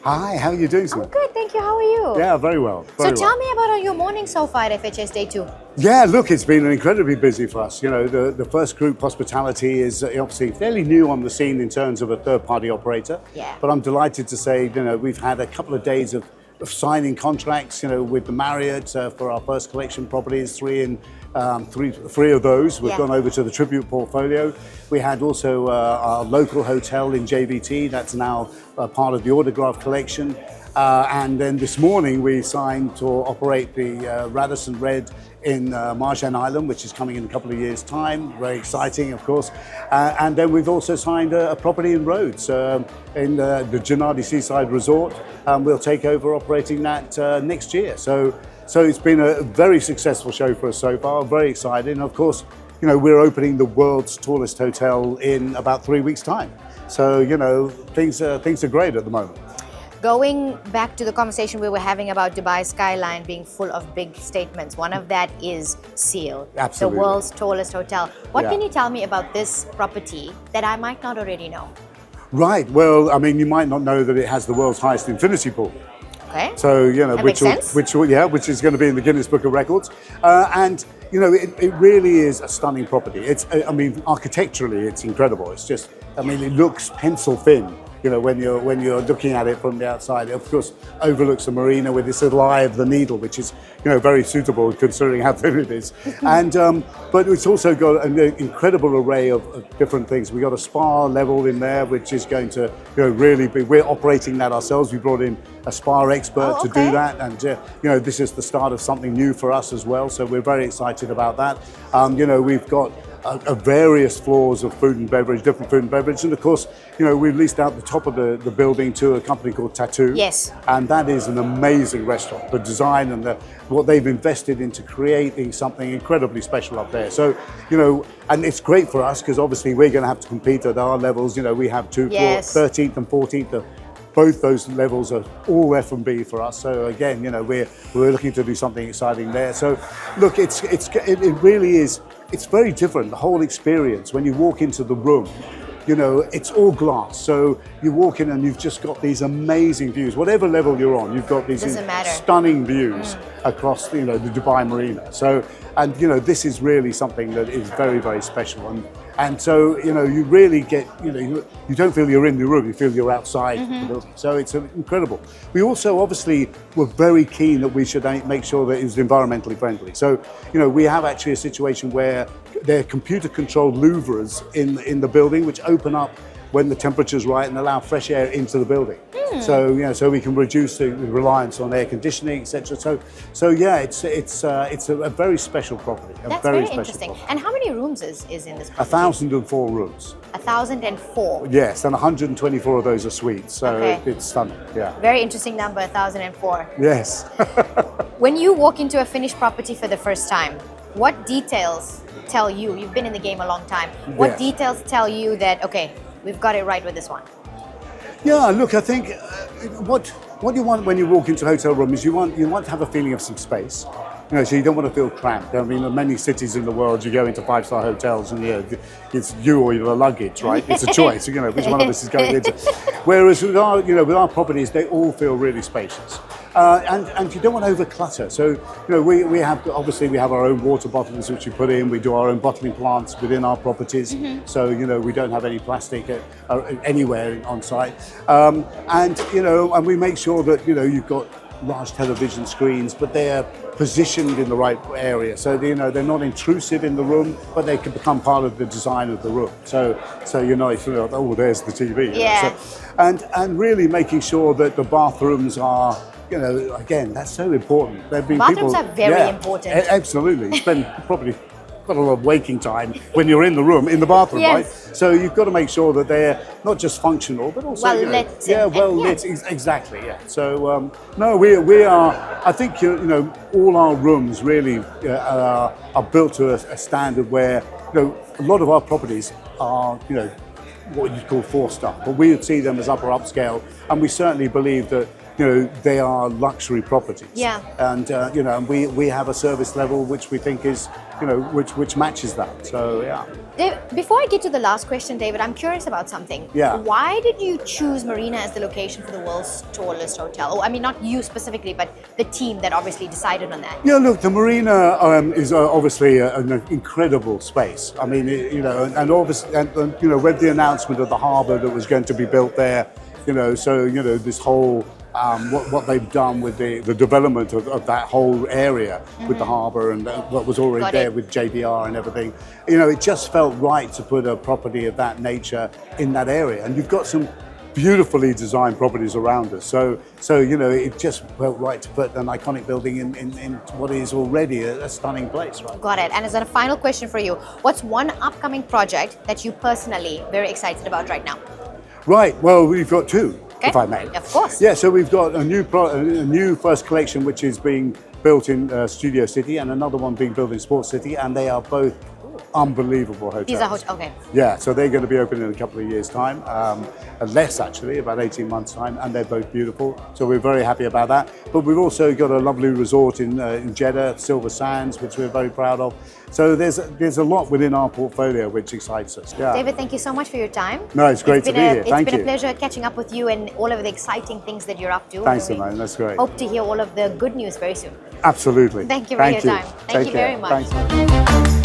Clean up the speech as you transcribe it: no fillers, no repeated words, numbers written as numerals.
Hi, how are you doing, sir? I'm good, thank you. How are you? Yeah, very well. Very Tell me about your morning so far at FHS Day 2. Yeah, look, it's been incredibly busy for us. You know, the First Group Hospitality is obviously fairly new on the scene in terms of a third-party operator. Yeah. But I'm delighted to say, you know, we've had a couple of days of signing contracts, you know, with the Marriott for our first collection properties, three of those. We've gone over to the Tribute portfolio. We had also our local hotel in JVT, that's now part of the Autograph collection. And then this morning we signed to operate the Radisson Red in Marjan Island, which is coming in a couple of years' time. Very exciting, of course. And then we've also signed a property in Rhodes in the Gennady Seaside Resort. We'll take over operating that next year. So it's been a very successful show for us so far. Very exciting. And of course, you know, we're opening the world's tallest hotel in about 3 weeks' time. So, you know, things are great at the moment. Going back to the conversation we were having about Dubai skyline being full of big statements, one of that is Ciel, Absolutely. the world's tallest hotel. What can you tell me about this property that I might not already know? Right. Well, I mean, you might not know that it has the world's highest infinity pool. Okay. So, you know, that which is going to be in the Guinness Book of Records. And, you know, it really is a stunning property. I mean, architecturally, it's incredible. It's just, I mean, it looks pencil thin. You know, when you're looking at it from the outside, it of course overlooks the marina with this little eye of the needle, which is, you know, very suitable considering how thin it is. And but it's also got an incredible array of different things. We got a spa level in there, which is going to, you know, really be. We're operating that ourselves. We brought in a spa expert to do that, and you know, this is the start of something new for us as well. So we're very excited about that. You know, we've got various floors of food and beverage, different food and beverage, and of course, you know, we've leased out the top of the building to a company called Tattoo. Yes. And that is an amazing restaurant. The design and what they've invested into creating something incredibly special up there. So, you know, and it's great for us because obviously we're going to have to compete at our levels. You know, we have two floors, 13th and 14th. Both those levels are all F&B for us. So again, you know, we're looking to do something exciting there. So look, it really is. It's very different, the whole experience. When you walk into the room, you know, it's all glass. So you walk in and you've just got these amazing views. Whatever level you're on, you've got these stunning views across, you know, the Dubai Marina. So, and, you know, this is really something that is very, very special. And so, you know, you really get, you know, you don't feel you're in the room, you feel you're outside the building. So it's incredible. We also obviously were very keen that we should make sure that it was environmentally friendly. So, you know, we have actually a situation where there are computer-controlled louvres in the building which open up when the temperature's right and allow fresh air into the building. So, you know, so we can reduce the reliance on air conditioning, etc. So yeah, it's a very special property. That's very interesting. And how many rooms is in this property? 1,004 rooms. 1,004? Yes, and 124 of those are suites. So it's stunning, yeah. Very interesting number, 1,004. Yes. When you walk into a finished property for the first time, what details tell you, you've been in the game a long time, what details tell you that, okay, we've got it right with this one? Yeah, look, I think what you want when you walk into a hotel room is you want to have a feeling of some space. You know, so you don't want to feel cramped. I mean, in many cities in the world, you go into five-star hotels and it's you or your luggage, right? It's a choice, you know, which one of us is going into. Whereas with our properties, they all feel really spacious. And you don't want to overclutter. So, you know, we have our own water bottles which we put in. We do our own bottling plants within our properties. So, you know, we don't have any plastic anywhere on site. And, you know, and we make sure that, you know, you've got large television screens, but they're positioned in the right area. So, you know, they're not intrusive in the room, but they can become part of the design of the room. So you know, oh, there's the TV. Yeah. So, and really making sure that the bathrooms are, you know, again, that's so important. Bathrooms are very important. Absolutely. Spend probably quite a lot of waking time when you're in the room, in the bathroom, right? So you've got to make sure that they're not just functional, but also well lit. Lit. Exactly. Yeah. So no, we are. I think you know all our rooms really are built to a standard where, you know, a lot of our properties are, you know, what you call 4-star, but we would see them as upper upscale, and we certainly believe that, you know, they are luxury properties. Yeah. And you know, we have a service level which we think is which matches that. So yeah. Before I get to the last question, David, I'm curious about something. Yeah. Why did you choose Marina as the location for the world's tallest hotel? Oh, I mean, not you specifically, but the team that obviously decided on that. Yeah, look, the Marina is obviously an incredible space. I mean, and obviously, with the announcement of the harbour that was going to be built there, so this whole what they've done with the development of that whole area with the harbour and what was already there with JBR and everything, it just felt right to put a property of that nature in that area. And you've got some beautifully designed properties around us. So it just felt right to put an iconic building in what is already a stunning place, right? Got it. And as a final question for you, what's one upcoming project that you personally very excited about right now? Right, well, we've got two, Okay. if I may. Of course. Yeah, so we've got a new first collection which is being built in Studio City and another one being built in Sports City, and they are both unbelievable hotels. These are hotels, okay. Yeah, so they're going to be open in a couple of years' time, less actually, about 18 months' time, and they're both beautiful. So we're very happy about that. But we've also got a lovely resort in Jeddah, Silver Sands, which we're very proud of. So there's a lot within our portfolio which excites us. Yeah. David, thank you so much for your time. No, it's great to be here. Thank you. It's been a pleasure catching up with you and all of the exciting things that you're up to. Thanks, Simone. That's great. Hope to hear all of the good news very soon. Absolutely. Thank you for your time. Thank you very much. Thanks.